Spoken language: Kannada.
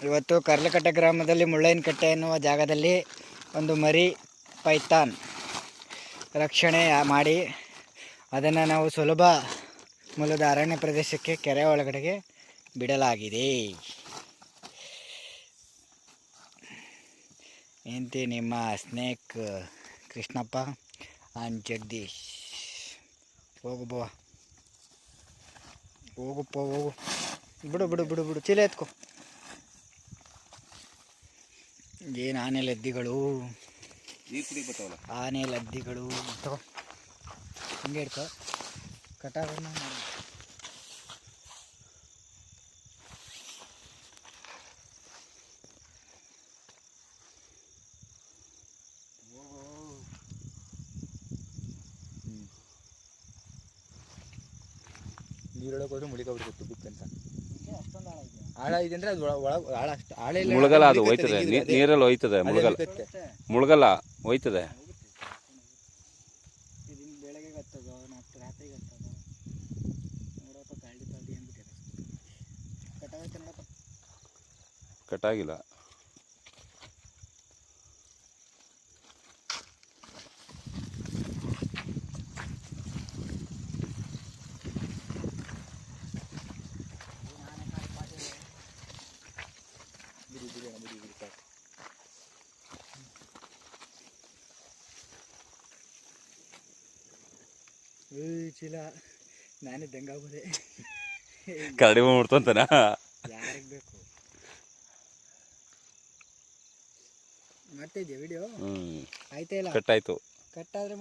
ಇವತ್ತು ಕರ್ಲಕಟ್ಟೆ ಗ್ರಾಮದಲ್ಲಿ ಮುಳ್ಳಯ್ಯನಕಟ್ಟೆ ಎನ್ನುವ ಜಾಗದಲ್ಲಿ ಒಂದು ಮರಿ ಪೈಥಾನ್ ರಕ್ಷಣೆ ಮಾಡಿ ಅದನ್ನು ನಾವು ಸುಲಭ ಮೂಲದ ಅರಣ್ಯ ಪ್ರದೇಶಕ್ಕೆ ಕೆರೆ ಒಳಗಡೆಗೆ ಬಿಡಲಾಗಿದೆ. ಎಂತಿ ನಿಮ್ಮ ಸ್ನೇಕ್ ಕೃಷ್ಣಪ್ಪ ಆ್ಯಂಡ್ ಜಗದೀಶ್. ಹೋಗು ಬಿಡು ಚೀಲ ಎತ್ಕೊ. ಏನು ಆನೆ ಲದ್ದಿಗಳು ತಗೋ, ಹಿಂಗೆ ಇಡ್ಕೊ ಕಟಾವನ್ನು. ನೀರೊಳಗೆ ಹೋದ್ರೆ ಮುಳಿಗೋಗ್ಬಿಡುತ್ತೆ ಬುಕ್ಕಂತ. ಆಳ ಇದೆ ಅಂದ್ರೆ ಅದು ಒಳಗೆ ಆಳ ಅಷ್ಟು ಆಳ ಇಲ್ಲ. ಮುಳುಗಲ್ಲ, ಅದು ಹೋಯ್ತದೆ ನೀರಲ್ಲಿ ಹೋಯ್ತದೆ. ಮುಳುಗಲ್ಲ ಹೋಯ್ತದೆ. ಬೆಳಗ್ಗೆ ಗೊತ್ತದ ಮತ್ತು ರಾತ್ರಿಗೆ ಗೊತ್ತದ. ನೋಡಪ್ಪ ಗಾಳಿ ಅಂದ್ಬಿಟ್ಟಿದೆ. ಕಟಾಗೈತೆ ನೋಡಪ್ಪ. ಕಟಾಗಿಲ್ಲ. ಚೀಲ ನಾನೇ ದಂಗಾಗೋದೆ. ಕರಡಿ ಬಂದ್ಬಿಡ್ತಂತಾನ. ಯಾರಿಗೆ ಬೇಕು ಮಾಡ್ತಾ ಇದೆಯಾ ವಿಡಿಯೋ? ಹ್ಞೂ ಆಯ್ತಾ ಇಲ್ಲ? ಕಟ್ಟಾಯ್ತು. ಕಟ್ಟಾದ್ರೆ